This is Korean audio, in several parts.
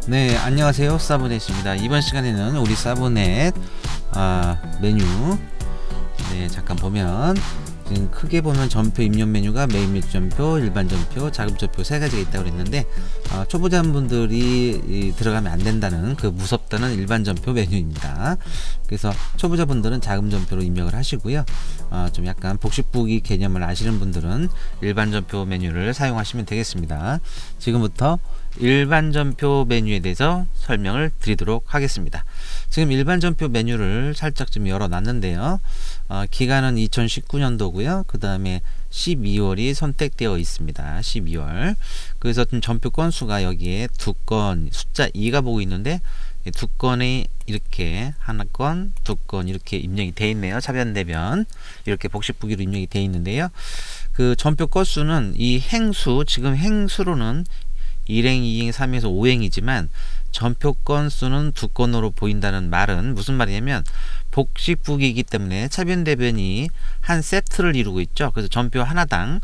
네, 안녕하세요. 사브넷입니다. 이번 시간에는 우리 사브넷 메뉴, 잠깐 보면 지금 크게 보면 전표 입력 메뉴가 메인 메뉴 전표, 일반 전표, 자금 전표 세 가지가 있다고 그랬는데, 초보자분들이 들어가면 안 된다는, 그 무섭다는 일반 전표 메뉴입니다. 그래서 초보자분들은 자금 전표로 입력을 하시고요. 좀 약간 복식부기 개념을 아시는 분들은 일반 전표 메뉴를 사용하시면 되겠습니다. 지금부터 일반 전표 메뉴에 대해서 설명을 드리도록 하겠습니다. 지금 일반 전표 메뉴를 살짝 좀 열어 놨는데요. 기간은 2019년도고요. 그 다음에 12월이 선택되어 있습니다. 12월. 그래서 좀 전표 건수가 여기에 두 건, 숫자 2가 보고 있는데 두 건이 이렇게 하나 건, 두 건 이렇게 입력이 되어 있네요. 차변대변 이렇게 복식부기로 입력이 되어 있는데요. 그 전표 건수는 이 행수, 지금 행수로는 1행, 2행, 3행에서 5행이지만 전표 건수는 두 건으로 보인다는 말은 무슨 말이냐면 복식부기이기 때문에 차변대변이 한 세트를 이루고 있죠. 그래서 전표 하나당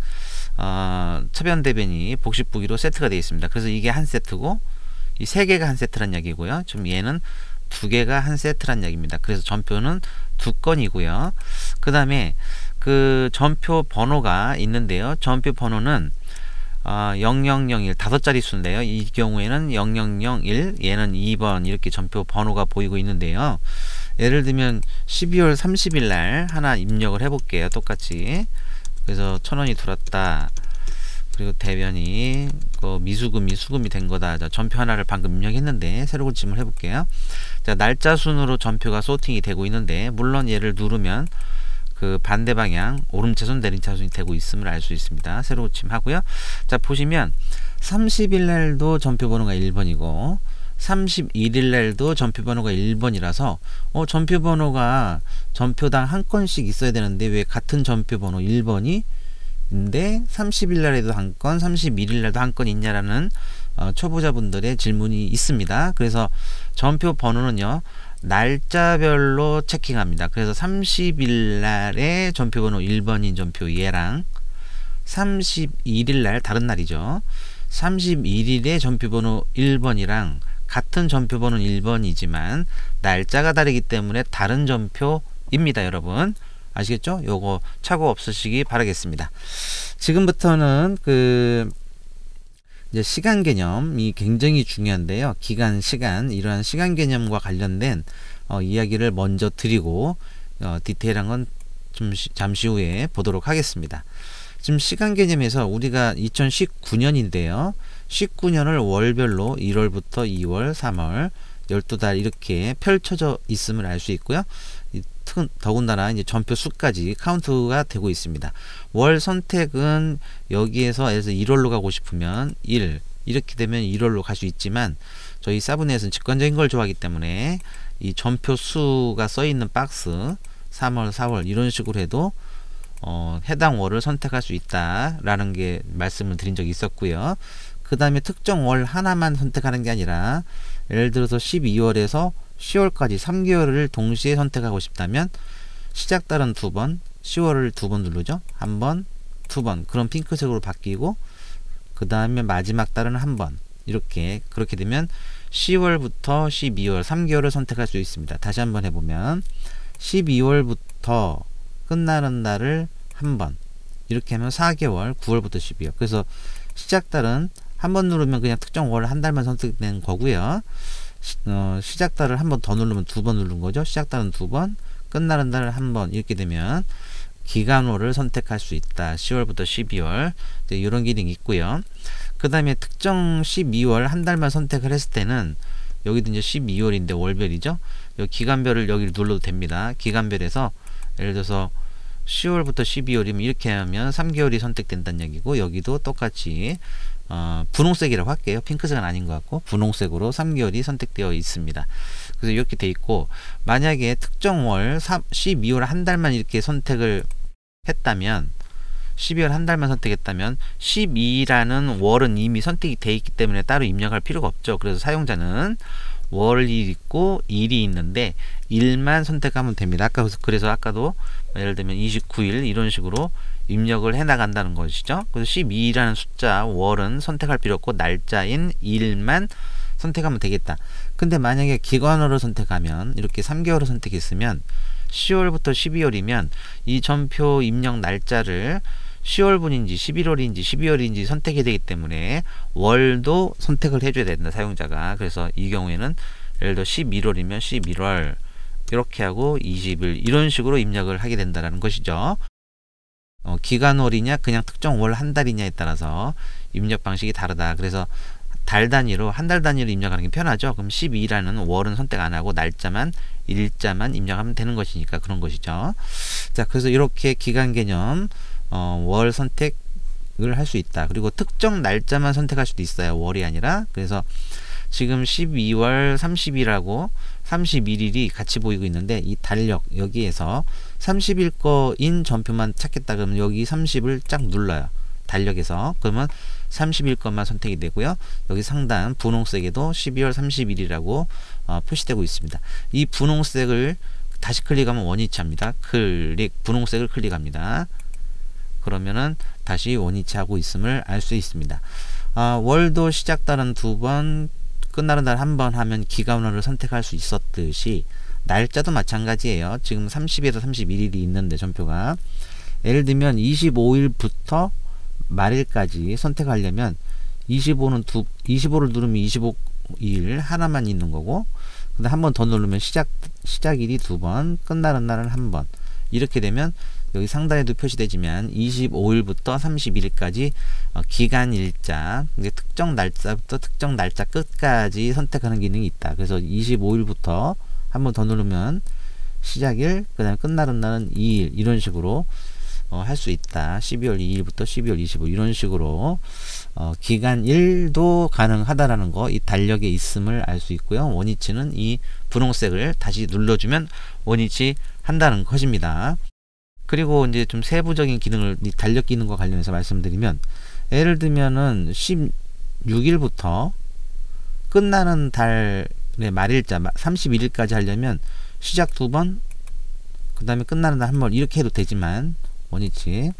차변대변이 복식부기로 세트가 되어 있습니다. 그래서 이게 한 세트고 이 세 개가 한 세트란 얘기고요. 좀 얘는 두 개가 한 세트란 얘기입니다. 그래서 전표는 두 건이고요. 그 다음에 그 전표 번호가 있는데요. 전표 번호는 0001 다섯 자리 수인데요. 이 경우에는 0001, 얘는 2번 이렇게 전표 번호가 보이고 있는데요. 예를 들면 12월 30일 날 하나 입력을 해 볼게요. 똑같이. 그래서 1000원이 들어왔다. 그리고 대변이 미수금이 수금이 된 거다. 자, 전표 하나를 방금 입력했는데 새로 고침을 해 볼게요. 자, 날짜 순으로 전표가 소팅이 되고 있는데, 물론 얘를 누르면 그 반대 방향 오름차순 내림차순이 되고 있음을 알 수 있습니다. 새로 고침하고요. 자, 보시면 30일 날도 전표 번호가 1번이고 31일 날도 전표 번호가 1번이라서 전표 번호가 전표당 한 건씩 있어야 되는데 왜 같은 전표 번호 1번이 인데 30일 날에도 한 건, 31일 날도 한 건 있냐라는 초보자분들의 질문이 있습니다. 그래서 전표 번호는요, 날짜별로 체킹합니다. 그래서 30일 날에 전표 번호 1번인 전표 얘랑 31일 날 다른 날이죠. 31일에 전표 번호 1번이랑 같은 전표 번호는 1번이지만 날짜가 다르기 때문에 다른 전표입니다, 여러분. 아시겠죠? 요거 착오 없으시기 바라겠습니다. 지금부터는 이제 시간 개념이 굉장히 중요한데요. 기간, 시간, 이러한 시간 개념과 관련된 이야기를 먼저 드리고 디테일한 건 좀 잠시 후에 보도록 하겠습니다. 지금 시간 개념에서 우리가 2019년인데요. 19년을 월별로 1월부터 2월, 3월 12달 이렇게 펼쳐져 있음을 알 수 있고요. 더군다나 이제 전표 수까지 카운트가 되고 있습니다. 월 선택은 여기에서 1월로 가고 싶으면 1 이렇게 되면 1월로 갈 수 있지만 저희 사브넷은 직관적인 걸 좋아하기 때문에 이 전표 수가 써 있는 박스 3월, 4월 이런 식으로 해도 해당 월을 선택할 수 있다라는 게 말씀을 드린 적이 있었고요. 그 다음에 특정 월 하나만 선택하는 게 아니라 예를 들어서 12월에서 10월까지 3개월을 동시에 선택하고 싶다면 시작달은 2번, 10월을 2번 누르죠. 1번, 2번 그럼 핑크색으로 바뀌고 그 다음에 마지막 달은 1번 이렇게 그렇게 되면 10월부터 12월 3개월을 선택할 수 있습니다. 다시 한번 해보면 12월부터 끝나는 날을 1번 이렇게 하면 4개월 9월부터 12월 그래서 시작달은 한번 누르면 그냥 특정 월 한 달만 선택되는 거고요. 시작달을 한 번 더 누르면 2번 누른 거죠. 시작달은 2번, 끝나는 달을 1번 이렇게 되면 기간월을 선택할 수 있다. 10월부터 12월 이런 기능이 있고요. 그 다음에 특정 12월 한 달만 선택을 했을 때는 여기도 이제 12월인데 월별이죠. 여기 기간별을 여기를 눌러도 됩니다. 기간별에서 예를 들어서 10월부터 12월이면 이렇게 하면 3개월이 선택된다는 얘기고 여기도 똑같이 분홍색이라고 할게요. 핑크색은 아닌 것 같고 분홍색으로 3개월이 선택되어 있습니다. 그래서 이렇게 돼 있고 만약에 특정 월 12월 한 달만 이렇게 선택을 했다면 12월 한 달만 선택했다면 12라는 월은 이미 선택이 돼 있기 때문에 따로 입력할 필요가 없죠. 그래서 사용자는 월이 있고 일이 있는데 일만 선택하면 됩니다. 그래서 아까도 예를 들면 29일 이런 식으로 입력을 해 나간다는 것이죠. 그래서 12라는 숫자 월은 선택할 필요 없고 날짜인 일만 선택하면 되겠다. 근데 만약에 기간으로 선택하면 이렇게 3개월을 선택했으면 10월부터 12월이면 이 전표 입력 날짜를 10월분인지 11월인지 12월인지 선택이 되기 때문에 월도 선택을 해줘야 된다, 사용자가. 그래서 이 경우에는 예를 들어 11월이면 11월 이렇게 하고 20일 이런 식으로 입력을 하게 된다는 것이죠. 기간월이냐 그냥 특정 월 한 달이냐에 따라서 입력 방식이 다르다. 그래서 달 단위로 한 달 단위로 입력하는 게 편하죠. 그럼 12라는 월은 선택 안 하고 날짜만 일자만 입력하면 되는 것이니까 그런 것이죠. 자, 그래서 이렇게 기간 개념 월 선택을 할 수 있다. 그리고 특정 날짜만 선택할 수도 있어요. 월이 아니라. 그래서 지금 12월 30일하고 31일이 같이 보이고 있는데 이 달력 여기에서 30일 거인 전표만 찾겠다 그러면 여기 30을 쫙 눌러요. 달력에서. 그러면 30일 것만 선택이 되고요. 여기 상단 분홍색에도 12월 30일이라고 표시되고 있습니다. 이 분홍색을 다시 클릭하면 원위치합니다. 분홍색을 클릭합니다. 그러면은 다시 원위치하고 있음을 알 수 있습니다. 월도 시작달은 2번, 끝나는 달 1번 하면 기간월을 선택할 수 있었듯이 날짜도 마찬가지예요. 지금 30일에서 31일이 있는데 전표가 예를 들면 25일부터 말일까지 선택하려면 25를 누르면 25일 하나만 있는 거고, 근데 한 번 더 누르면 시작일이 2번, 끝나는 날은 1번. 이렇게 되면 여기 상단에도 표시되지만 25일부터 31일까지 기간 일자, 특정 날짜부터 특정 날짜 끝까지 선택하는 기능이 있다. 그래서 25일부터 한 번 더 누르면 시작일, 그 다음에 끝나는 날은 2일, 이런 식으로 할 수 있다. 12월 2일부터 12월 25일 이런 식으로 기간 1도 가능하다라는 거, 이 달력에 있음을 알 수 있고요. 원위치는 이 분홍색을 다시 눌러주면 원위치 한다는 것입니다. 그리고 이제 좀 세부적인 기능을 이 달력 기능과 관련해서 말씀드리면, 예를 들면은 16일부터 끝나는 달의 말일자 31일까지 하려면 시작 2번, 그 다음에 끝나는 날 1번 이렇게 해도 되지만 원위치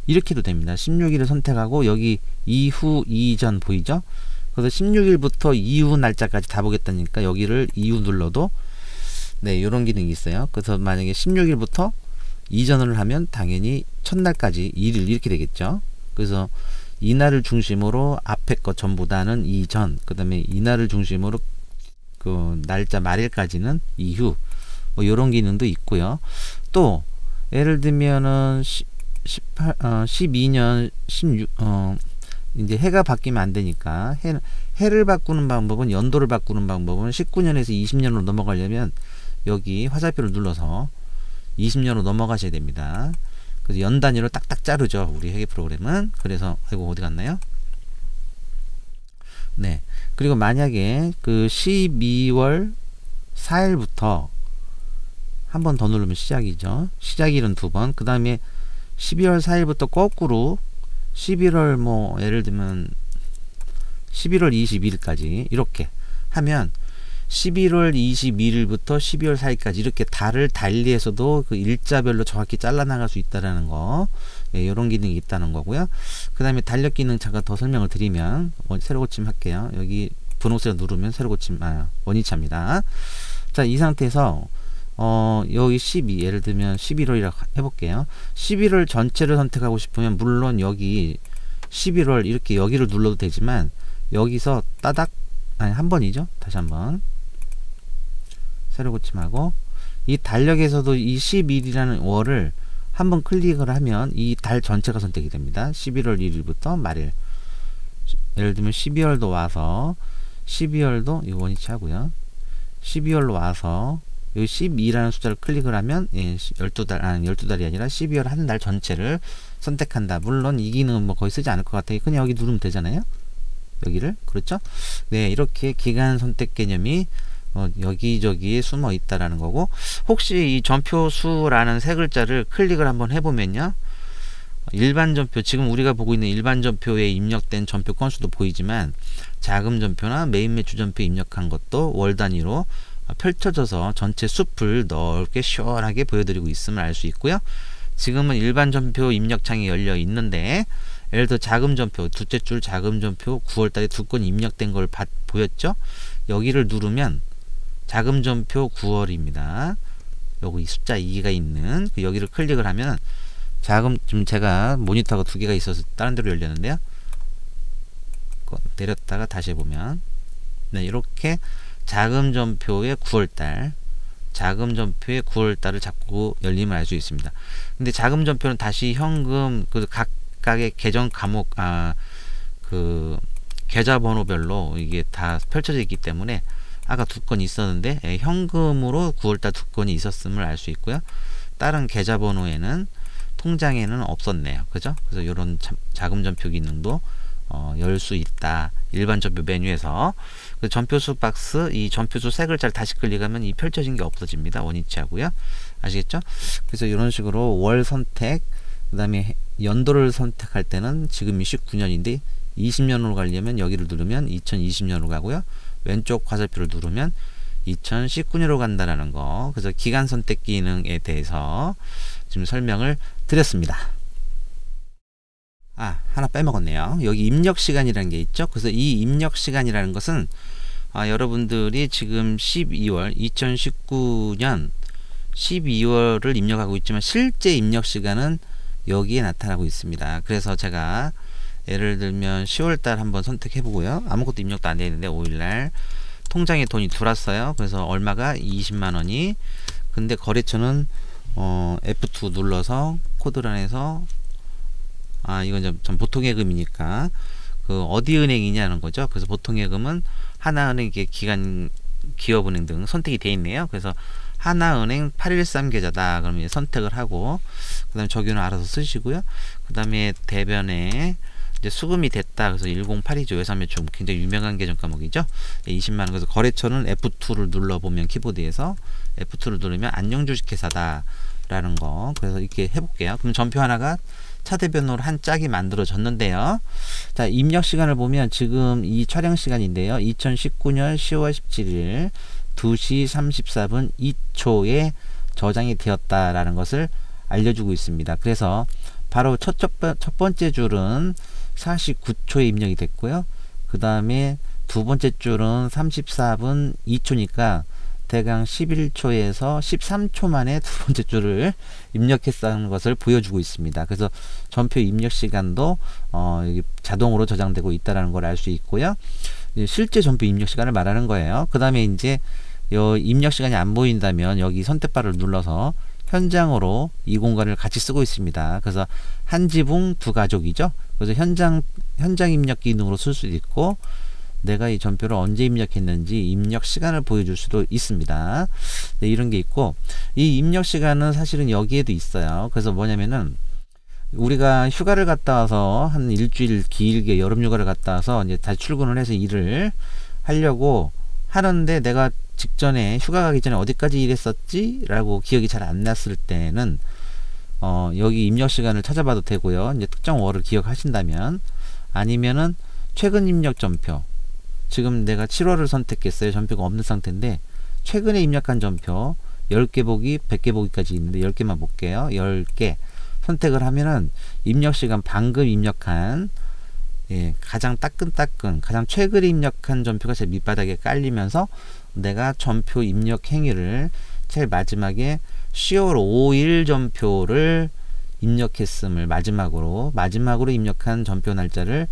이렇게 해도 됩니다. 16일을 선택하고 여기 이후 이전 보이죠? 그래서 16일부터 이후 날짜까지 다 보겠다니까 여기를 이후 눌러도 네, 이런 기능이 있어요. 그래서 만약에 16일부터 이전을 하면 당연히 첫날까지 1일 이렇게 되겠죠. 그래서 이날을 중심으로 앞에 것 전부 다는 이전, 그 다음에 이날을 중심으로 그 날짜 말일까지는 이후, 뭐 이런 기능도 있고요. 또 예를 들면은 12년 16 이제 해가 바뀌면 안 되니까 해를 바꾸는 방법은, 연도를 바꾸는 방법은 19년에서 20년으로 넘어가려면 여기 화살표를 눌러서 20년으로 넘어가셔야 됩니다. 그래서 연 단위로 딱딱 자르죠, 우리 회계 프로그램은. 그래서 아이고 어디 갔나요? 네. 그리고 만약에 그 12월 4일부터 한 번 더 누르면 시작이죠. 시작일은 2번. 그 다음에 12월 4일부터 거꾸로 11월 뭐 예를 들면 11월 22일까지 이렇게 하면 11월 22일부터 12월 4일까지 이렇게 달을 달리해서도 그 일자별로 정확히 잘라나갈 수 있다는 거, 예, 이런 기능이 있다는 거고요. 그 다음에 달력 기능 잠깐 더 설명을 드리면, 새로 고침 할게요. 여기 분홍색을 누르면 새로 고침, 원위치합니다. 자, 이 상태에서 여기 12, 예를 들면 11월이라고 해볼게요. 11월 전체를 선택하고 싶으면 물론 여기 11월 이렇게 여기를 눌러도 되지만 여기서 따닥, 한 번이죠. 다시 한번 새로 고침하고, 이 달력에서도 이 10일이라는 월을 한번 클릭을 하면 이 달 전체가 선택이 됩니다. 11월 1일부터 말일, 예를 들면 12월도 와서 12월도 이 원위치 하고요. 12월로 와서 여기 12라는 숫자를 클릭을 하면 12달, 12달이 아니라 12월 한 달 전체를 선택한다. 물론 이 기능은 뭐 거의 쓰지 않을 것 같아요. 그냥 여기 누르면 되잖아요. 여기를. 그렇죠? 네, 이렇게 기간 선택 개념이 여기저기에 숨어 있다라는 거고, 혹시 이 전표수라는 세 글자를 클릭을 한번 해보면요, 일반 전표, 지금 우리가 보고 있는 일반 전표에 입력된 전표 건수도 보이지만 자금 전표나 메인 매출 전표 입력한 것도 월 단위로 펼쳐져서 전체 숲을 넓게 시원하게 보여드리고 있음을 알 수 있고요. 지금은 일반 전표 입력창이 열려 있는데 예를 들어 자금전표, 둘째 줄 자금전표 9월달에 2건 입력된 걸 보였죠? 여기를 누르면 자금전표 9월입니다. 여기 숫자 2가 있는 여기를 클릭을 하면 지금 제가 모니터가 2개가 있어서 다른 데로 열렸는데요. 내렸다가 다시 해보면 네, 이렇게 자금전표의 9월달 자금전표의 9월달을 자꾸 열림을 알 수 있습니다. 근데 자금전표는 다시 현금 각각의 계정 과목 그 계좌번호별로 이게 다 펼쳐져 있기 때문에 아까 2건 있었는데 현금으로 9월달 2건이 있었음을 알 수 있고요. 다른 계좌번호에는 통장에는 없었네요. 그죠? 그래서 이런 자금전표 기능도 열 수 있다. 일반 전표 메뉴에서 전표수 박스 이 전표수 세 글자를 다시 클릭하면 이 펼쳐진 게 없어집니다. 원위치 하고요. 아시겠죠? 그래서 이런 식으로 월 선택 그 다음에 연도를 선택할 때는 지금이 19년인데 20년으로 가려면 여기를 누르면 2020년으로 가고요. 왼쪽 화살표를 누르면 2019년으로 간다라는 거. 그래서 기간 선택 기능에 대해서 지금 설명을 드렸습니다. 하나 빼먹었네요. 여기 입력 시간이라는 게 있죠. 그래서 이 입력 시간이라는 것은 여러분들이 지금 2019년 12월을 입력하고 있지만 실제 입력 시간은 여기에 나타나고 있습니다. 그래서 제가 예를 들면 10월달 한번 선택해 보고요. 아무것도 입력도 안 되어 있는데 5일날 통장에 돈이 들어왔어요. 그래서 얼마가 20만원이 근데 거래처는 F2 눌러서 코드란에서 이건 좀 보통예금이니까 그 어디 은행이냐는 거죠. 그래서 보통예금은 하나은행 기업은행 등 선택이 되어 있네요. 그래서 하나은행 813 계좌다. 그러면 선택을 하고 그 다음에 적용을 알아서 쓰시고요. 그 다음에 대변에 이제 수금이 됐다. 그래서 108이죠. 외삼매총 굉장히 유명한 계정 과목이죠. 20만원. 그래서 거래처는 F2를 눌러보면 키보드에서 F2를 누르면 안녕주식회사다 라는 거. 그래서 이렇게 해볼게요. 그럼 전표 하나가 차대변으로 한 짝이 만들어졌는데요. 자, 입력 시간을 보면 지금 이 촬영 시간인데요. 2019년 10월 17일 2시 34분 2초에 저장이 되었다라는 것을 알려주고 있습니다. 그래서 바로 첫 번째 줄은 49초에 입력이 됐고요. 그 다음에 두 번째 줄은 34분 2초니까 대강 11초에서 13초 만에 두 번째 줄을 입력했다는 것을 보여주고 있습니다. 그래서 전표 입력 시간도 여기 자동으로 저장되고 있다는 걸 알 수 있고요. 실제 전표 입력 시간을 말하는 거예요. 그 다음에 이제 입력 시간이 안 보인다면 여기 선택바를 눌러서 현장으로 이 공간을 같이 쓰고 있습니다. 그래서 한 지붕 두 가족이죠. 그래서 현장 입력 기능으로 쓸 수도 있고 내가 이 전표를 언제 입력했는지 입력 시간을 보여줄 수도 있습니다. 네, 이런 게 있고 이 입력 시간은 사실은 여기에도 있어요. 그래서 뭐냐면은 우리가 휴가를 갔다 와서 한 일주일 길게 여름 휴가를 갔다 와서 이제 다시 출근을 해서 일을 하려고 하는데 내가 직전에 휴가 가기 전에 어디까지 일했었지? 라고 기억이 잘 안 났을 때는 여기 입력 시간을 찾아봐도 되고요. 이제 특정 월을 기억하신다면 아니면은 최근 입력 전표 지금 내가 7월을 선택했어요. 전표가 없는 상태인데 최근에 입력한 전표 10개 보기 100개 보기까지 있는데 10개만 볼게요. 10개 선택을 하면은 입력 시간 방금 입력한 가장 따끈따끈 가장 최근에 입력한 전표가 제 밑바닥에 깔리면서 내가 전표 입력 행위를 제일 마지막에 10월 5일 전표를 입력했음을 마지막으로 입력한 전표 날짜를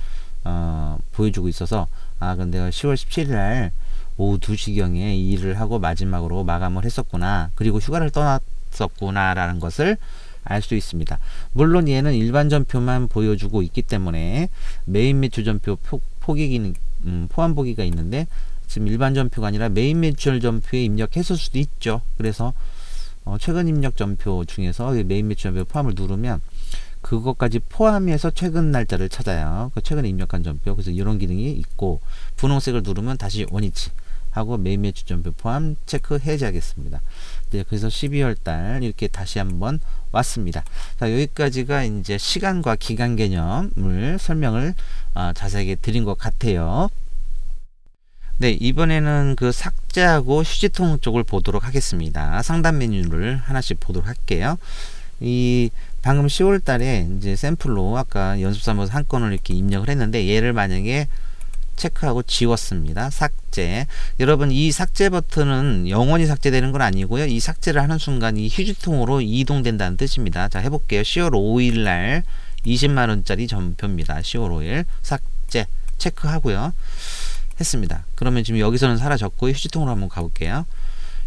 보여주고 있어서 그럼 내가 10월 17일 날 오후 2시경에 이 일을 하고 마지막으로 마감을 했었구나. 그리고 휴가를 떠났었구나 라는 것을 알 수 있습니다. 물론 얘는 일반 전표만 보여주고 있기 때문에 메인 매출 전표 포함 보기가 있는데 지금 일반 전표가 아니라 메인 매출 전표에 입력했을 수도 있죠. 그래서 최근 입력 전표 중에서 메인 매출 전표 포함을 누르면 그것까지 포함해서 최근 날짜를 찾아요. 최근에 입력한 전표. 그래서 이런 기능이 있고 분홍색을 누르면 다시 원위치 하고 메인 매출 전표 포함 체크 해제하겠습니다. 네, 그래서 12월 달 이렇게 다시 한번 왔습니다. 자, 여기까지가 이제 시간과 기간 개념을 설명을 자세하게 드린 것 같아요. 네, 이번에는 그 삭제하고 휴지통 쪽을 보도록 하겠습니다. 상단 메뉴를 하나씩 보도록 할게요. 이 방금 10월 달에 이제 샘플로 아까 연습사무소 한 건을 이렇게 입력을 했는데 얘를 만약에 체크하고 지웠습니다. 삭제. 여러분 이 삭제 버튼은 영원히 삭제되는 건 아니고요. 이 삭제를 하는 순간 이 휴지통으로 이동된다는 뜻입니다. 자, 해볼게요. 10월 5일 날 20만원짜리 전표입니다. 10월 5일 삭제 체크하고요. 했습니다. 그러면 지금 여기서는 사라졌고 휴지통으로 한번 가볼게요.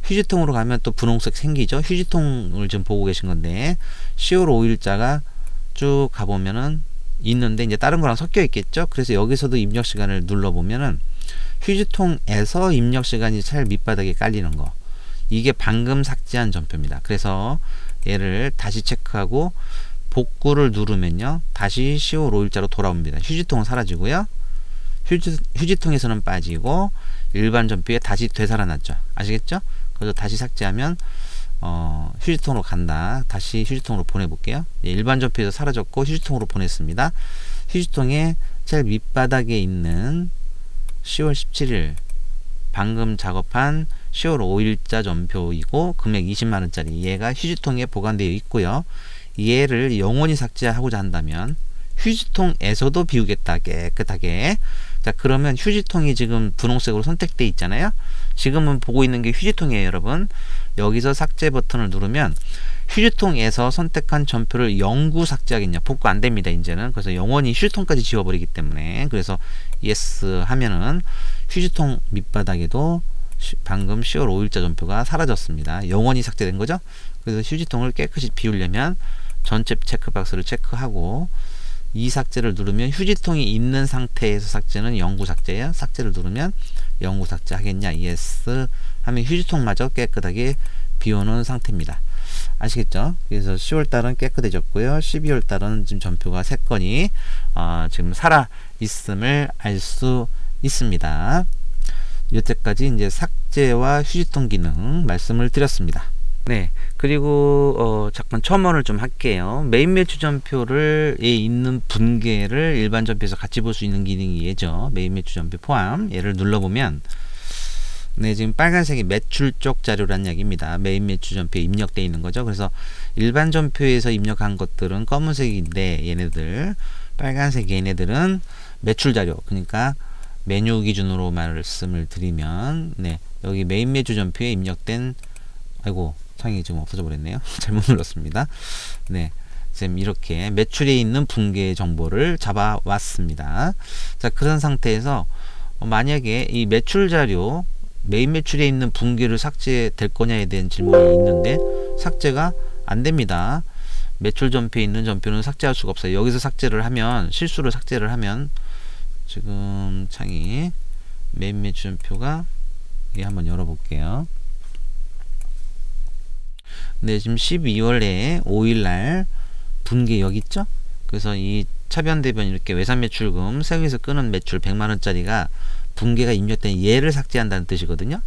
휴지통으로 가면 또 분홍색 생기죠. 휴지통을 지금 보고 계신 건데 10월 5일자가 쭉 가보면은 있는데 이제 다른 거랑 섞여 있겠죠. 그래서 여기서도 입력 시간을 눌러보면은 휴지통에서 입력 시간이 제일 밑바닥에 깔리는 거, 이게 방금 삭제한 전표입니다. 그래서 얘를 다시 체크하고 복구를 누르면요 다시 10월 5일자로 돌아옵니다. 휴지통은 사라지고요, 휴지통에서는 빠지고 일반 전표에 다시 되살아났죠. 아시겠죠? 그래서 다시 삭제하면 휴지통으로 간다. 다시 휴지통으로 보내볼게요. 일반 전표에서 사라졌고 휴지통으로 보냈습니다. 휴지통의 제일 밑바닥에 있는 10월 17일 방금 작업한 10월 5일자 전표이고 금액 20만원짜리 얘가 휴지통에 보관되어 있고요. 얘를 영원히 삭제하고자 한다면 휴지통에서도 비우겠다, 깨끗하게. 자, 그러면 휴지통이 지금 분홍색으로 선택되어 있잖아요. 지금은 보고 있는 게 휴지통이에요, 여러분. 여기서 삭제 버튼을 누르면 휴지통에서 선택한 전표를 영구 삭제하겠냐, 복구 안 됩니다, 이제는. 그래서 영원히 휴지통까지 지워버리기 때문에. 그래서 yes 하면은 휴지통 밑바닥에도 방금 10월 5일자 전표가 사라졌습니다. 영원히 삭제된 거죠. 그래서 휴지통을 깨끗이 비우려면 전체 체크박스를 체크하고 이 삭제를 누르면 휴지통이 있는 상태에서 삭제는 영구 삭제예요. 삭제를 누르면 영구 삭제 하겠냐, yes 하면 휴지통마저 깨끗하게 비워놓은 상태입니다. 아시겠죠? 그래서 10월달은 깨끗해졌고요. 12월달은 지금 전표가 3건이 지금 살아 있음을 알 수 있습니다. 여태까지 이제 삭제와 휴지통 기능 말씀을 드렸습니다. 네, 그리고 잠깐 첨언을 좀 할게요. 메인 매출 전표에 있는 분계를 일반 전표에서 같이 볼 수 있는 기능이 얘죠. 메인 매출 전표 포함. 얘를 눌러보면 네, 지금 빨간색이 매출 쪽 자료란 이야기입니다. 메인 매출 전표에 입력되어 있는 거죠. 그래서 일반 전표에서 입력한 것들은 검은색인데 얘네들 빨간색 얘네들은 매출 자료, 그러니까 메뉴 기준으로 말씀을 드리면 네, 여기 메인 매출 전표에 입력된, 아이고 창이 지금 없어져 버렸네요. 잘못 눌렀습니다. 네, 지금 이렇게 매출에 있는 분계 정보를 잡아왔습니다. 자, 그런 상태에서 만약에 이 매출 자료 메인 매출에 있는 분계를 삭제될 거냐에 대한 질문이 있는데 삭제가 안 됩니다. 매출 전표에 있는 전표는 삭제할 수가 없어요. 여기서 삭제를 하면, 실수로 삭제를 하면, 지금 창이 메인 매출 전표가 한번 열어볼게요. 네, 지금 12월에 5일날 분계 여기 있죠? 그래서 이 차변 대변 이렇게 외산 매출금 세금에서 끄는 매출 100만원짜리가 분계가 입력된 얘를 삭제한다는 뜻이거든요.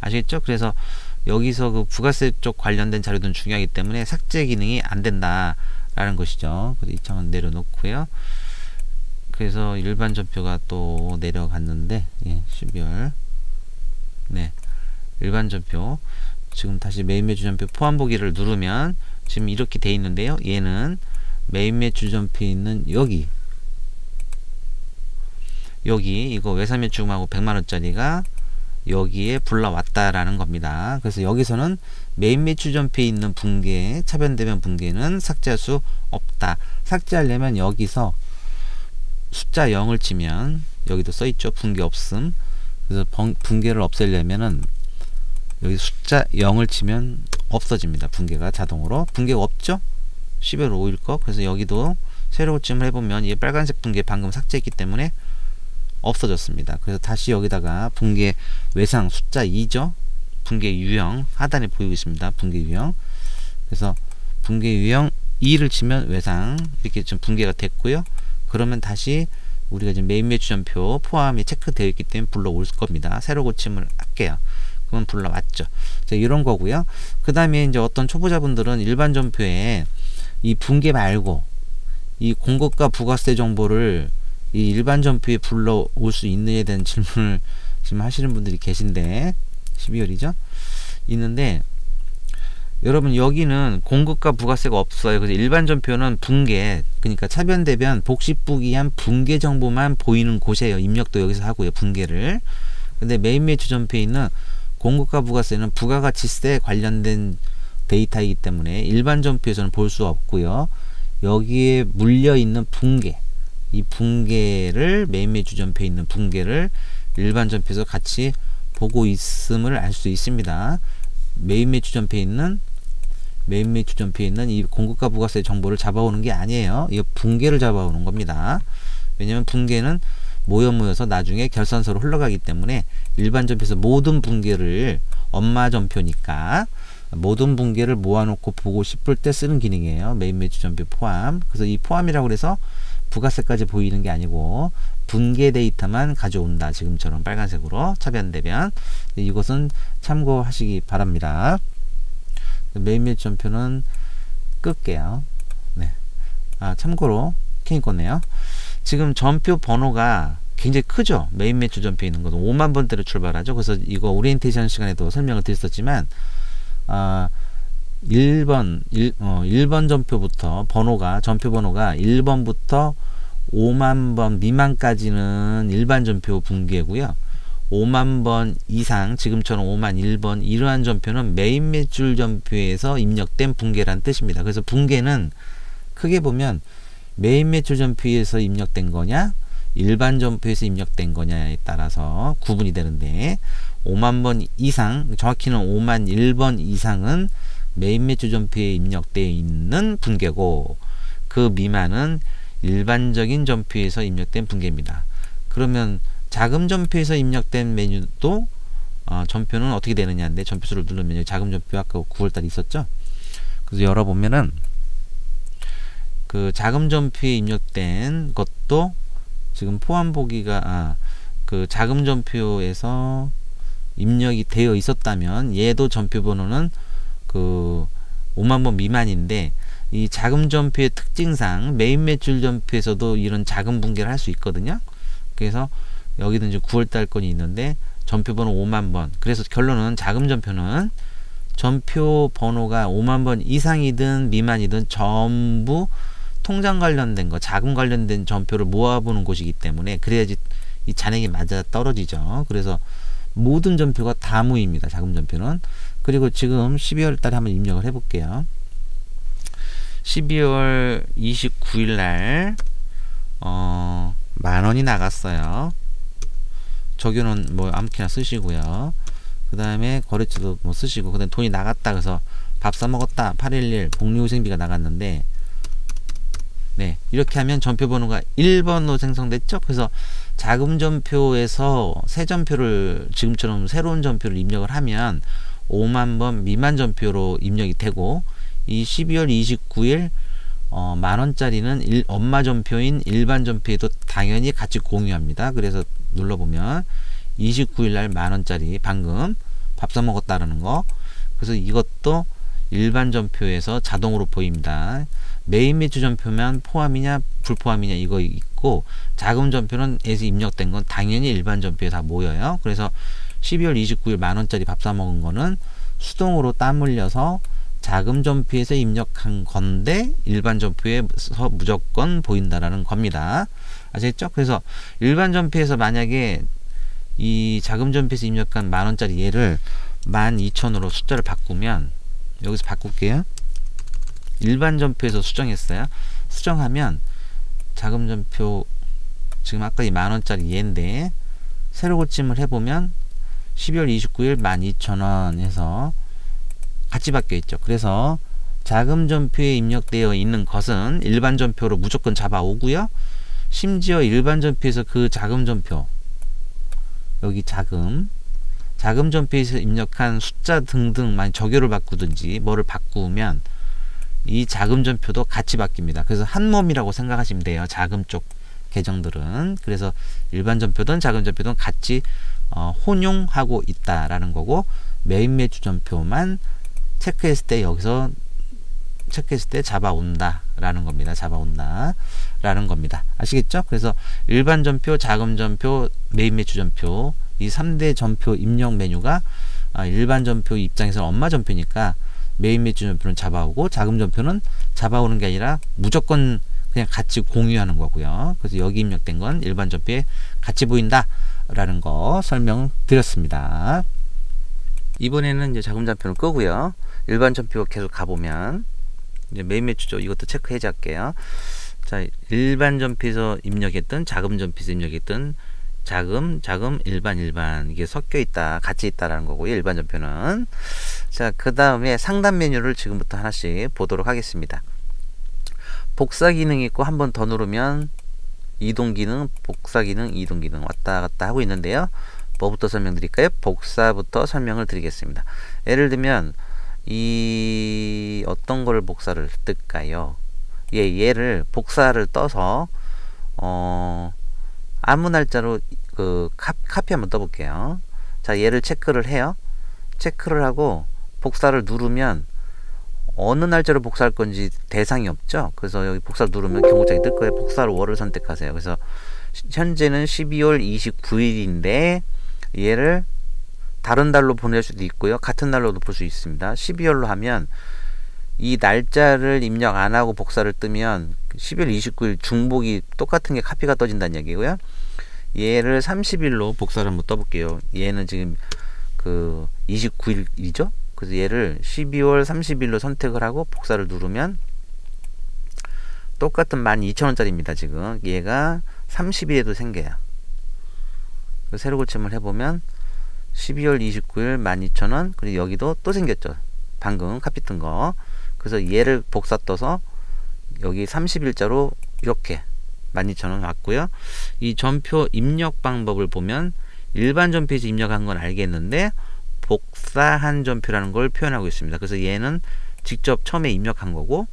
아시겠죠? 그래서 여기서 그 부가세 쪽 관련된 자료들은 중요하기 때문에 삭제 기능이 안 된다라는 것이죠. 그래서 이 창은 내려놓고요. 그래서 일반 전표가 또 내려갔는데, 예, 12월. 네, 일반 전표. 지금 다시 메인 매출 전표 포함 보기를 누르면 지금 이렇게 돼 있는데요. 얘는 메인 매출 전표에 있는 여기 이거 외산 매출금하고 100만원짜리가 여기에 불러왔다라는 겁니다. 그래서 여기서는 메인 매출 전표에 있는 분계, 차변대변 분계는 삭제할 수 없다. 삭제하려면 여기서 숫자 0을 치면, 여기도 써있죠, 분계 없음. 그래서 분계를 없애려면은 여기 숫자 0을 치면 없어집니다. 분계가 자동으로. 분계가 없죠? 12월 5일 거. 그래서 여기도 새로 고침을 해보면 이 빨간색 분계 방금 삭제했기 때문에 없어졌습니다. 그래서 다시 여기다가 분계 외상 숫자 2죠? 분계 유형 하단에 보이고 있습니다. 분계 유형. 그래서 분계 유형 2를 치면 외상, 이렇게 좀 분계가 됐고요. 그러면 다시 우리가 지금 메인 매출 전표 포함이 체크되어 있기 때문에 불러올 겁니다. 새로 고침을 할게요. 그건 불러왔죠. 자, 이런 거고요. 그 다음에 이제 어떤 초보자분들은 일반 전표에 이 분계 말고 이 공급과 부가세 정보를 이 일반 전표에 불러올 수 있느냐에 대한 질문을 지금 하시는 분들이 계신데, 12월이죠? 있는데 여러분 여기는 공급과 부가세가 없어요. 그래서 일반 전표는 분계, 그러니까 차변 대변 복식부기한 분계 정보만 보이는 곳이에요. 입력도 여기서 하고요. 분계를. 근데 메인 매출 전표에 있는 공급과 부가세는 부가가치세 관련된 데이터이기 때문에 일반 전표에서는 볼 수 없고요. 여기에 물려 있는 분계, 이 분계를 메인 매출 전표에 있는 분계를 일반 전표에서 같이 보고 있음을 알 수 있습니다. 메인 매출 전표에 있는 이 공급과 부가세 정보를 잡아오는 게 아니에요. 이 분계를 잡아오는 겁니다. 왜냐면 분계는 모여서 나중에 결산서로 흘러가기 때문에 일반 전표에서 모든 분계를, 엄마 전표니까 모든 분계를 모아놓고 보고 싶을 때 쓰는 기능이에요. 메인 매출 전표 포함. 그래서 이 포함이라고 해서 부가세까지 보이는 게 아니고 분계 데이터만 가져온다. 지금처럼 빨간색으로 차변 대변. 이것은 참고하시기 바랍니다. 메인 매출 전표는 끌게요. 네. 참고로 괜히 껐네요. 지금 전표 번호가 굉장히 크죠. 메인 매출 전표에 있는 것은 5만 번대로 출발하죠. 그래서 이거 오리엔테이션 시간에도 설명을 드렸었지만 1번 전표부터 전표 번호가 1번부터 5만 번 미만까지는 일반 전표 분계고요. 5만 번 이상, 지금처럼 5만 1번, 이러한 전표는 메인 매출 전표에서 입력된 분계란 뜻입니다. 그래서 분계는 크게 보면 메인 매출 전표에서 입력된 거냐, 일반 전표에서 입력된 거냐에 따라서 구분이 되는데, 5만 번 이상, 정확히는 5만 1번 이상은 메인 매출 전표에 입력되어 있는 분계고, 그 미만은 일반적인 전표에서 입력된 분계입니다. 그러면 자금 전표에서 입력된 메뉴도 전표는 어떻게 되느냐인데, 전표수를 누르면 여기 자금 전표 아까 9월달 있었죠. 그래서 열어보면은 그 자금 전표에 입력된 것도 지금 포함 보기가 그 자금 전표에서 입력이 되어 있었다면 얘도 전표 번호는 그 5만 번 미만인데, 이 자금 전표의 특징상 메인 매출 전표에서도 이런 자금 분계를 할 수 있거든요. 그래서 여기도 이제 9월달 건이 있는데 전표 번호 5만 번. 그래서 결론은 자금 전표는 전표 번호가 5만 번 이상이든 미만이든 전부 통장 관련된 거, 자금 관련된 전표를 모아보는 곳이기 때문에 그래야지 이 잔액이 맞아 떨어지죠. 그래서 모든 전표가 다 모입니다. 자금 전표는. 그리고 지금 12월 달에 한번 입력을 해볼게요. 12월 29일 날 10,000원이 나갔어요. 적용은 뭐 아무렇게나 쓰시고요. 그 다음에 거래처도 뭐 쓰시고, 그 다음에 돈이 나갔다 그래서 밥 사 먹었다 811 복리후생비가 나갔는데, 네, 이렇게 하면 전표 번호가 1번으로 생성됐죠. 그래서 자금 전표에서 새 전표를, 지금처럼 새로운 전표를 입력을 하면 5만 번 미만 전표로 입력이 되고, 이 12월 29일 10,000원짜리는 엄마 전표인 일반 전표에도 당연히 같이 공유합니다. 그래서 눌러보면 29일 날 10,000원짜리 방금 밥 사 먹었다라는 거, 그래서 이것도 일반 전표에서 자동으로 보입니다. 메인 매출 전표면 포함이냐 불포함이냐 이거 있고, 자금 전표는 에서 입력된 건 당연히 일반 전표에 다 모여요. 그래서 12월 29일 10,000원짜리 밥 사 먹은 거는 수동으로 땀 흘려서 자금 전표에서 입력한 건데 일반 전표에서 무조건 보인다라는 겁니다. 아시겠죠? 그래서 일반 전표에서 만약에 이 자금 전표에서 입력한 10,000원짜리 얘를 12,000으로 숫자를 바꾸면, 여기서 바꿀게요. 일반 전표에서 수정했어요. 수정하면 자금 전표 지금 아까 이 10,000원짜리 얘인데 새로 고침을 해보면 12월 29일 12,000원 해서 같이 바뀌어 있죠. 그래서 자금 전표에 입력되어 있는 것은 일반 전표로 무조건 잡아오고요. 심지어 일반 전표에서 그 자금 전표, 여기 자금 전표에서 입력한 숫자 등등 많이 적요를 바꾸든지 뭐를 바꾸면 이 자금 전표도 같이 바뀝니다. 그래서 한 몸이라고 생각하시면 돼요. 자금 쪽 계정들은. 그래서 일반 전표든 자금 전표든 같이 혼용하고 있다라는 거고, 메인 매출 전표만 체크했을 때 여기서 체크했을 때 잡아온다 라는 겁니다. 잡아온다 라는 겁니다. 아시겠죠? 그래서 일반 전표, 자금 전표, 메인 매출 전표, 이 3대 전표 입력 메뉴가 일반 전표 입장에서 엄마 전표니까 메인 매치 전표는 잡아오고 자금 전표는 잡아오는 게 아니라 무조건 그냥 같이 공유하는 거고요. 그래서 여기 입력된 건 일반 전표에 같이 보인다 라는 거 설명드렸습니다. 이번에는 이제 자금 전표를 끄고요. 일반 전표 계속 가보면 이제 메인 매치죠. 이것도 체크 해제할게요. 자, 일반 전표에서 입력했던 자금 전표에서 입력했던 자금, 일반 이게 섞여 있다, 같이 있다라는 거고요. 일반 전표는. 자, 그 다음에 상단 메뉴를 지금부터 하나씩 보도록 하겠습니다. 복사 기능이 있고 한 번 더 누르면 이동 기능, 복사 기능, 이동 기능 왔다 갔다 하고 있는데요. 뭐부터 설명드릴까요? 복사부터 설명을 드리겠습니다. 예를 들면 이 어떤 거를 복사를 뜰까요? 얘를 복사를 떠서 아무 날짜로 그 카피 한번 떠볼게요. 자, 얘를 체크를 해요. 체크를 하고 복사를 누르면 어느 날짜로 복사할 건지 대상이 없죠. 그래서 여기 복사를 누르면 경고장이 뜰 거예요. 복사를 월을 선택하세요. 그래서 현재는 12월 29일인데 얘를 다른 달로 보낼 수도 있고요. 같은 날로도 볼 수 있습니다. 12월로 하면 이 날짜를 입력 안 하고 복사를 뜨면 12월 29일 중복이 똑같은 게 카피가 떠진다는 얘기고요. 얘를 30일로 복사를 한번 떠볼게요. 얘는 지금 그 29일이죠. 그래서 얘를 12월 30일로 선택을 하고 복사를 누르면 똑같은 12,000원짜리입니다. 지금 얘가 30일에도 생겨요. 세로 고침을 해보면 12월 29일 12,000원, 그리고 여기도 또 생겼죠. 방금 카피 뜬 거. 그래서 얘를 복사 떠서 여기 30일자로 이렇게 12,000원 왔고요. 이 전표 입력 방법을 보면 일반 전표에서 입력한 건 알겠는데 복사한 전표라는 걸 표현하고 있습니다. 그래서 얘는 직접 처음에 입력한 거고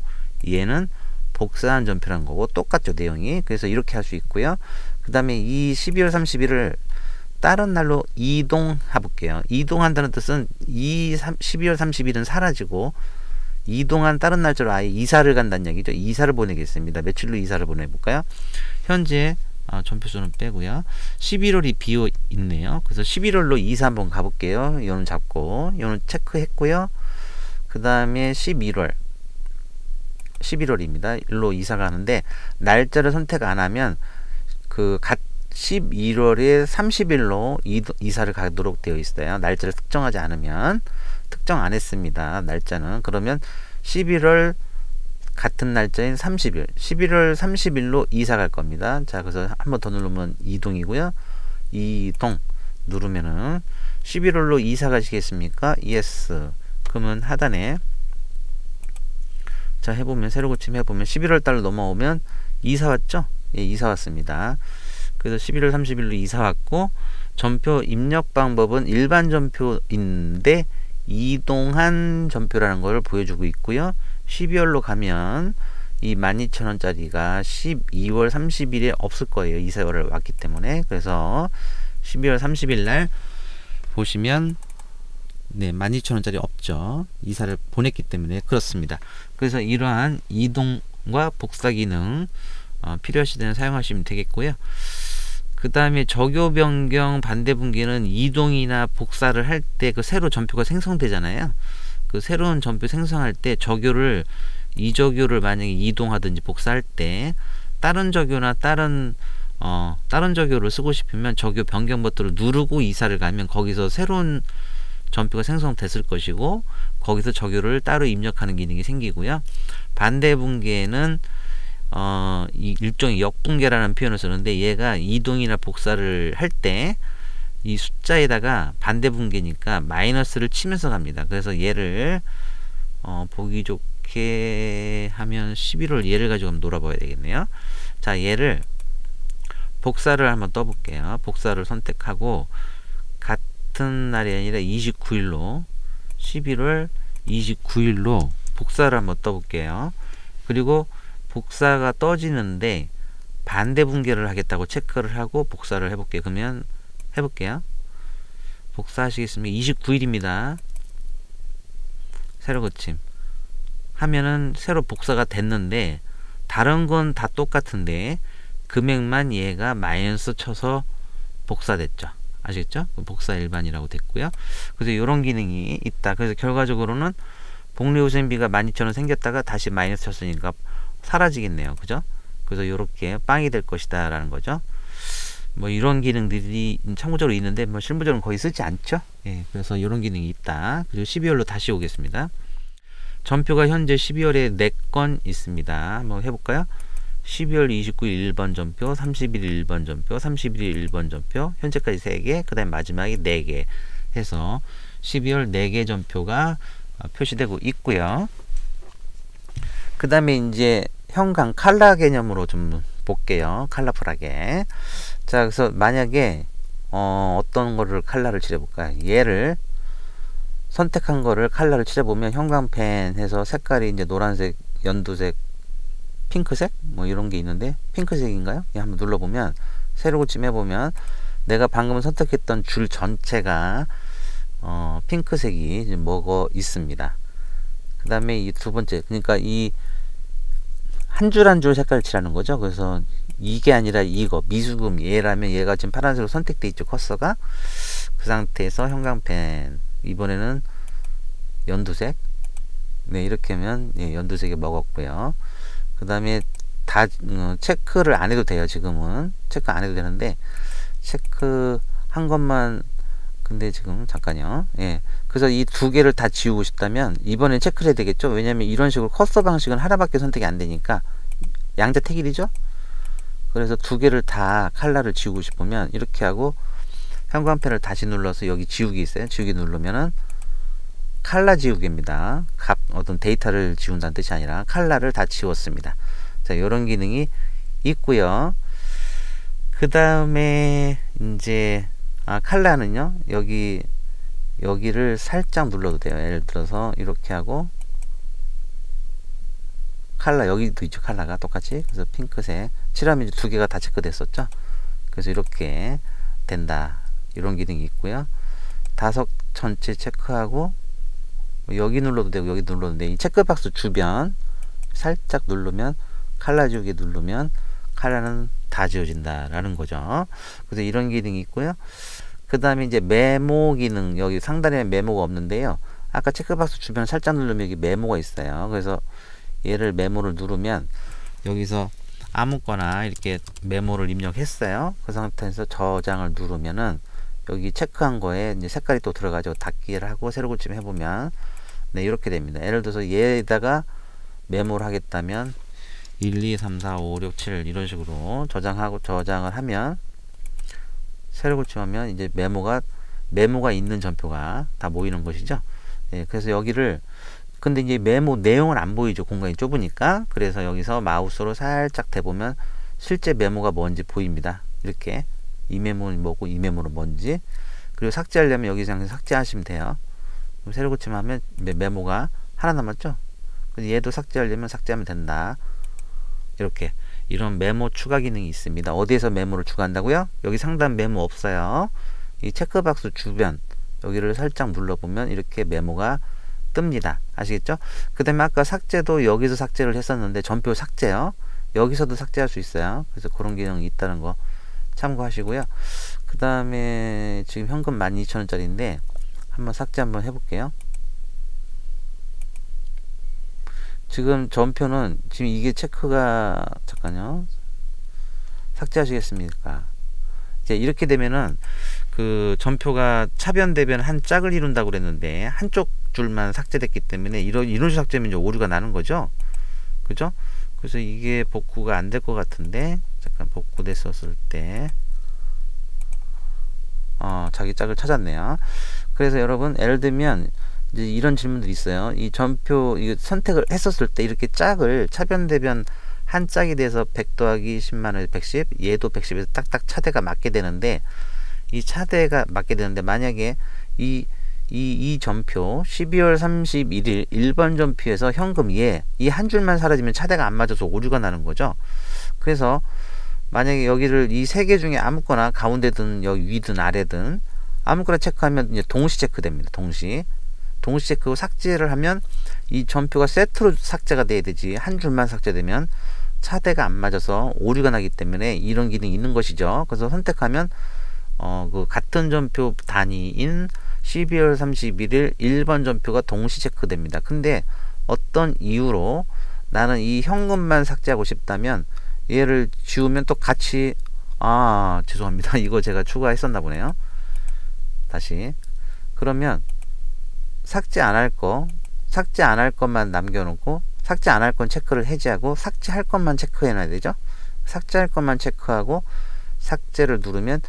얘는 복사한 전표라는 거고 똑같죠, 내용이. 그래서 이렇게 할 수 있고요. 그 다음에 이 12월 30일을 다른 날로 이동해 볼게요. 이동한다는 뜻은 12월 30일은 사라지고 이동한 다른 날짜로 아예 이사를 간다는 얘기죠. 이사를 보내겠습니다. 며칠로 이사를 보내볼까요? 현재 전표수는 빼고요. 11월이 비어 있네요. 그래서 11월로 이사 한번 가볼게요. 이거는 잡고 이거는 체크했고요. 그 다음에 11월입니다. 일로 이사 가는데 날짜를 선택 안 하면 그 11월에 30일로 이사를 가도록 되어 있어요. 날짜를 특정하지 않으면. 특정 안 했습니다. 날짜는. 그러면 11월 같은 날짜인 30일 11월 30일로 이사 갈 겁니다. 자, 그래서 한번 더 누르면 이동이고요. 이동 누르면은 11월로 이사 가시겠습니까? yes. 그러면 하단에 자, 해보면 세로 고침 해보면 11월 달로 넘어오면 이사 왔죠? 예, 이사 왔습니다. 그래서 11월 30일로 이사 왔고 전표 입력 방법은 일반 전표인데 이동한 전표라는 걸 보여주고 있고요. 12월로 가면 이 12,000원짜리가 12월 30일에 없을 거예요. 이사를 왔기 때문에. 그래서 12월 30일 날 보시면 네, 12,000원짜리 없죠. 이사를 보냈기 때문에 그렇습니다. 그래서 이러한 이동과 복사 기능 필요하실 때는 사용하시면 되겠고요. 그 다음에 적요 변경 반대 분기는 이동이나 복사를 할 때 그 새로 전표가 생성되잖아요. 그 새로운 전표 생성할 때 적요를 이적요를 만약에 이동하든지 복사할 때 다른 적요나 다른 적요를 쓰고 싶으면 적요 변경 버튼을 누르고 이사를 가면 거기서 새로운 전표가 생성됐을 것이고 거기서 적요를 따로 입력하는 기능이 생기고요. 반대 분기에는 이 일종의 역분계라는 표현을 쓰는데 얘가 이동이나 복사를 할 때 이 숫자에다가 반대 분계니까 마이너스를 치면서 갑니다. 그래서 얘를 보기 좋게 하면 11월 얘를 가지고 한번 놀아봐야 되겠네요. 자, 얘를 복사를 한번 떠볼게요. 복사를 선택하고 같은 날이 아니라 29일로 11월 29일로 복사를 한번 떠볼게요. 그리고 복사가 떠지는데 반대 분계를 하겠다고 체크를 하고 복사를 해볼게요. 그러면 해볼게요. 복사하시겠습니까? 29일입니다. 세로 고침 하면은 새로 복사가 됐는데 다른 건 다 똑같은데 금액만 얘가 마이너스 쳐서 복사됐죠. 아시겠죠? 복사 일반이라고 됐고요. 그래서 이런 기능이 있다. 그래서 결과적으로는 복리후생비가 12,000원 생겼다가 다시 마이너스 쳤으니까 사라지겠네요. 그죠? 그래서 이렇게 빵이 될 것이다 라는 거죠. 뭐 이런 기능들이 참고적으로 있는데 뭐 실무적으로 거의 쓰지 않죠. 예, 그래서 이런 기능이 있다. 그리고 12월로 다시 오겠습니다. 전표가 현재 12월에 4건 있습니다. 한번 해볼까요? 12월 29일 1번 전표, 31일 1번 전표, 31일 1번 전표, 현재까지 3개, 그 다음에 마지막에 4개 해서 12월 4개 전표가 표시되고 있고요. 그 다음에 이제 현관 칼라 개념으로 좀 볼게요. 컬러풀하게. 자, 그래서 만약에 어떤 거를 컬러를 칠해볼까요? 얘를 선택한 거를 컬러를 칠해보면 형광펜 해서 색깔이 이제 노란색, 연두색, 핑크색 뭐 이런 게 있는데 핑크색인가요? 한번 눌러보면 세로 고침해보면 내가 방금 선택했던 줄 전체가 핑크색이 먹어 있습니다. 그 다음에 이 두 번째, 그러니까 이 한 줄 한 줄 색깔을 칠하는 거죠. 그래서 이게 아니라 이거 미수금 얘라면 얘가 지금 파란색으로 선택돼 있죠. 커서가 그 상태에서 형광펜 이번에는 연두색, 네 이렇게 하면 예, 연두색이 먹었고요. 그 다음에 다 체크를 안 해도 돼요. 지금은 체크 안 해도 되는데 체크 한 것만, 근데 지금 잠깐요. 예, 그래서 이 두 개를 다 지우고 싶다면 이번엔 체크를 해야 되겠죠. 왜냐면 이런 식으로 커서 방식은 하나밖에 선택이 안 되니까 양자택일이죠. 그래서 두 개를 다 컬러를 지우고 싶으면 이렇게 하고 형광펜을 다시 눌러서 여기 지우기 있어요. 지우기 누르면은 컬러 지우개입니다. 어떤 데이터를 지운다는 뜻이 아니라 컬러를 다 지웠습니다. 자, 이런 기능이 있고요. 그 다음에 이제 컬러는요, 여기를 살짝 눌러도 돼요. 예를 들어서 이렇게 하고 컬러 여기도 있죠. 컬러가 똑같이. 그래서 핑크색 칠하면 두 개가 다 체크됐었죠. 그래서 이렇게 된다. 이런 기능이 있고요. 다섯 전체 체크하고 여기 눌러도 되고 여기 눌러도 돼. 이 체크박스 주변 살짝 누르면 컬러 지우개 누르면 컬러는 다 지워진다 라는 거죠. 그래서 이런 기능이 있고요. 그 다음에 이제 메모 기능, 여기 상단에 메모가 없는데요. 아까 체크박스 주변 살짝 누르면 여기 메모가 있어요. 그래서 얘를 메모를 누르면 여기서 아무거나 이렇게 메모를 입력했어요. 그 상태에서 저장을 누르면은 여기 체크한 거에 이제 색깔이 또 들어가죠. 닫기를 하고 새로 고침 해보면 네 이렇게 됩니다. 예를 들어서 얘에다가 메모를 하겠다면 1, 2, 3, 4, 5, 6, 7 이런 식으로 저장하고 저장을 하면 새로 고침하면 이제 메모가 있는 전표가 다 모이는 것이죠. 네, 그래서 여기를 근데 이제 메모 내용은 안 보이죠. 공간이 좁으니까. 그래서 여기서 마우스로 살짝 대보면 실제 메모가 뭔지 보입니다. 이렇게 이 메모는 뭐고 이 메모는 뭔지. 그리고 삭제하려면 여기서 그냥 삭제하시면 돼요. 그럼 새로 고침하면 메모가 하나 남았죠. 그래서 얘도 삭제하려면 삭제하면 된다. 이렇게 이런 메모 추가 기능이 있습니다. 어디에서 메모를 추가한다고요? 여기 상단 메모 없어요. 이 체크박스 주변 여기를 살짝 눌러보면 이렇게 메모가 뜹니다. 아시겠죠? 그 다음에 아까 삭제도 여기서 삭제를 했었는데 전표 삭제요. 여기서도 삭제할 수 있어요. 그래서 그런 기능이 있다는 거 참고하시고요. 그 다음에 지금 현금 12,000원짜리인데 한번 삭제 한번 해볼게요. 지금 전표는 지금 이게 체크가 잠깐요. 삭제하시겠습니까? 이제 이렇게 되면은 그 전표가 차변 대변 한 짝을 이룬다고 그랬는데 한쪽 줄만 삭제됐기 때문에 이런 식으로 삭제하면 이제 오류가 나는 거죠. 그죠? 그래서 이게 복구가 안 될 것 같은데 잠깐 복구됐었을 때 자기 짝을 찾았네요. 그래서 여러분 예를 들면 이제 이런 질문들이 있어요. 이 전표 이거 선택을 했었을 때 이렇게 짝을 차변 대변 한 짝이 돼서 100 더하기 10만원에 110 얘도 110에서 딱딱 차대가 맞게 되는데 이 차대가 맞게 되는데 만약에 이 전표 12월 31일 1번 전표에서 현금 이 한 줄만 사라지면 차대가 안 맞아서 오류가 나는 거죠. 그래서 만약에 여기를 이 세 개 중에 아무거나 가운데든 여기 위든 아래든 아무거나 체크하면 이제 동시 체크됩니다. 동시 체크하고 삭제를 하면 이 전표가 세트로 삭제가 돼야 되지 한 줄만 삭제되면 차대가 안 맞아서 오류가 나기 때문에 이런 기능이 있는 것이죠. 그래서 선택하면 그 같은 전표 단위인 12월 31일 1번 전표가 동시 체크됩니다. 근데 어떤 이유로 나는 이 현금만 삭제하고 싶다면 얘를 지우면 또 같이 죄송합니다. 이거 제가 추가했었나 보네요. 다시 그러면 삭제 안 할 것만 남겨놓고 삭제 안 할 건 체크를 해제하고 삭제할 것만 체크해놔야 되죠. 삭제할 것만 체크하고 삭제를 누르면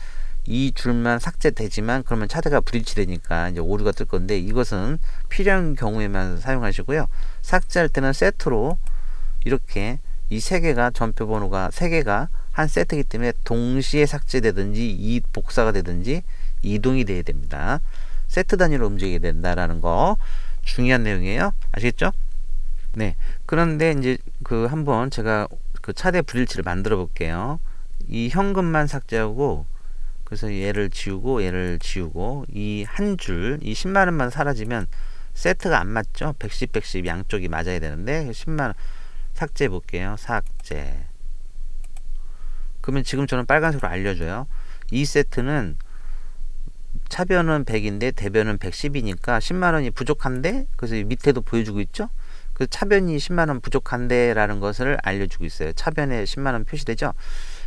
이 줄만 삭제되지만 그러면 차대가 브릿지 되니까 이제 오류가 뜰 건데 이것은 필요한 경우에만 사용하시고요. 삭제할 때는 세트로 이렇게 이 세 개가 전표 번호가 세 개가 한 세트이기 때문에 동시에 삭제되든지 복사가 되든지 이동이 돼야 됩니다. 세트 단위로 움직이게 된다라는 거 중요한 내용이에요. 아시겠죠? 네. 그런데 이제 한번 제가 차대 불일치를 만들어 볼게요. 이 현금만 삭제하고 그래서 얘를 지우고 이 한 줄, 이 10만원만 사라지면 세트가 안 맞죠? 110, 110 양쪽이 맞아야 되는데 10만원 삭제해 볼게요. 삭제. 그러면 지금처럼 빨간색으로 알려줘요. 이 세트는 차변은 100인데 대변은 110이니까 10만원이 부족한데 그래서 밑에도 보여주고 있죠? 그 차변이 10만원 부족한데 라는 것을 알려주고 있어요. 차변에 10만원 표시되죠?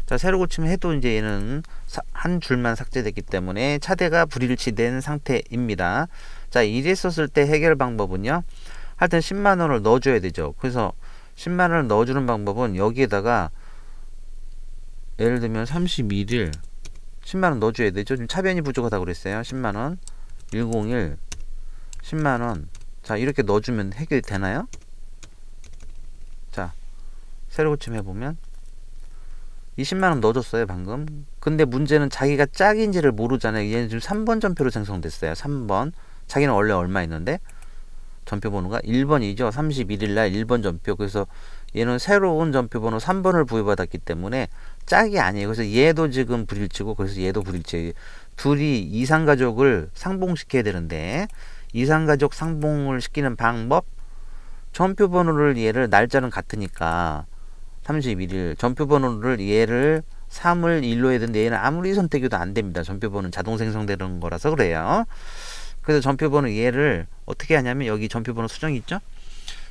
자, 세로 고치면 해도 이제 얘는 한 줄만 삭제됐기 때문에 차대가 불일치된 상태입니다. 자, 이랬었을 때 해결 방법은요. 하여튼 10만원을 넣어줘야 되죠. 그래서 10만원을 넣어주는 방법은 여기에다가 예를 들면 31일 10만원 넣어줘야 되죠. 지금 차변이 부족하다고 그랬어요. 10만원 101 10만원 자, 이렇게 넣어주면 해결이 되나요? 자, 세로 고침 해보면 이 10만원 넣어줬어요 방금. 근데 문제는 자기가 짝인지를 모르잖아요. 얘는 지금 3번 전표로 생성됐어요. 3번 자기는 원래 얼마 있는데 전표 번호가 1번이죠 31일날 1번 전표. 그래서 얘는 새로운 전표 번호 3번을 부여받았기 때문에 짝이 아니에요. 그래서 얘도 지금 불일치고 그래서 얘도 불일치예요. 둘이 이상가족을 상봉시켜야 되는데 이상가족 상봉을 시키는 방법, 전표 번호를 얘를 날짜는 같으니까 31일 전표 번호를 얘를 3을 1로 해야 되는데 얘는 아무리 선택해도 안 됩니다. 전표 번호는 자동 생성되는 거라서 그래요. 그래서 전표 번호 얘를 어떻게 하냐면 여기 전표 번호 수정이 있죠?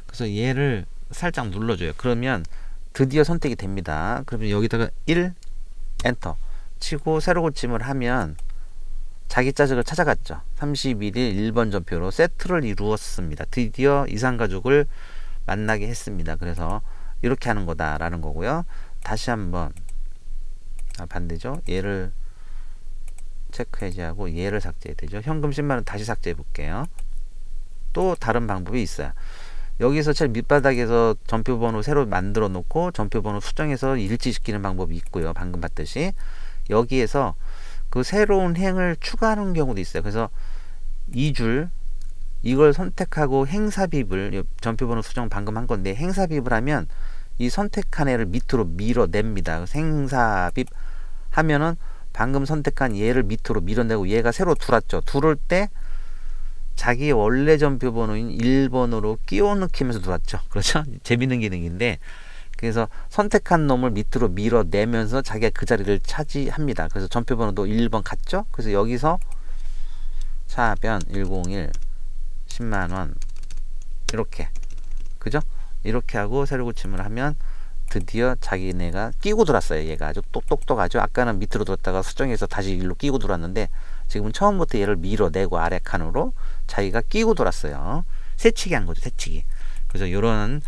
그래서 얘를 살짝 눌러줘요. 그러면 드디어 선택이 됩니다. 그러면 여기다가 1 엔터 치고 세로 고침을 하면 자기 자적을 찾아갔죠. 31일 1번 전표로 세트를 이루었습니다. 드디어 이상가족을 만나게 했습니다. 그래서 이렇게 하는 거다라는 거고요. 다시 한번 반대죠. 얘를 체크 해제하고 얘를 삭제해야 되죠. 현금 10만원 다시 삭제해 볼게요. 또 다른 방법이 있어요. 여기서 제일 밑바닥에서 전표번호 새로 만들어 놓고 전표번호 수정해서 일치시키는 방법이 있고요. 방금 봤듯이 여기에서 그 새로운 행을 추가하는 경우도 있어요. 그래서 이 줄 이걸 선택하고 행삽입을 전표번호 수정 방금 한 건데 행삽입을 하면 이 선택한 애를 밑으로 밀어냅니다. 행삽입 하면은 방금 선택한 얘를 밑으로 밀어내고 얘가 새로 들어왔죠. 들어올 때 자기 원래 전표 번호인 1번으로 끼워 넣기면서 들어왔죠. 그렇죠? 재밌는 기능인데 그래서 선택한 놈을 밑으로 밀어내면서 자기가 그 자리를 차지합니다. 그래서 전표 번호도 1번 같죠? 그래서 여기서 차변 101 10만원 이렇게 그죠? 이렇게 하고 세로 고침을 하면 드디어 자기네가 끼고 들어왔어요. 얘가 아주 똑똑하죠. 아까는 밑으로 들었다가 수정해서 다시 일로 끼고 들어왔는데 지금은 처음부터 얘를 밀어내고 아래 칸으로 자기가 끼고 돌았어요. 새치기 한 거죠. 새치기. 그래서 이런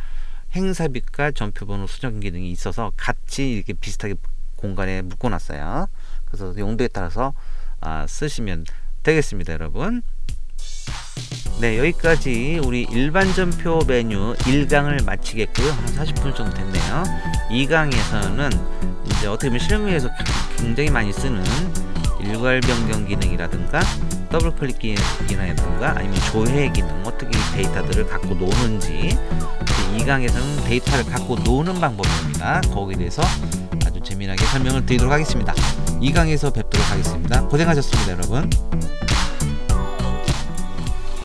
행삽입과 전표번호 수정 기능이 있어서 같이 이렇게 비슷하게 공간에 묶어놨어요. 그래서 용도에 따라서 쓰시면 되겠습니다, 여러분. 네, 여기까지 우리 일반 전표 메뉴 1강을 마치겠고요. 한 40분 정도 됐네요. 2강에서는 이제 어떻게 보면 실무에서 굉장히 많이 쓰는 일괄 변경 기능이라든가 더블 클릭 기능이라든가 아니면 조회 기능, 어떻게 데이터들을 갖고 노는지 2강에서는 데이터를 갖고 노는 방법입니다. 거기에 대해서 아주 재미나게 설명을 드리도록 하겠습니다. 2강에서 뵙도록 하겠습니다. 고생하셨습니다, 여러분.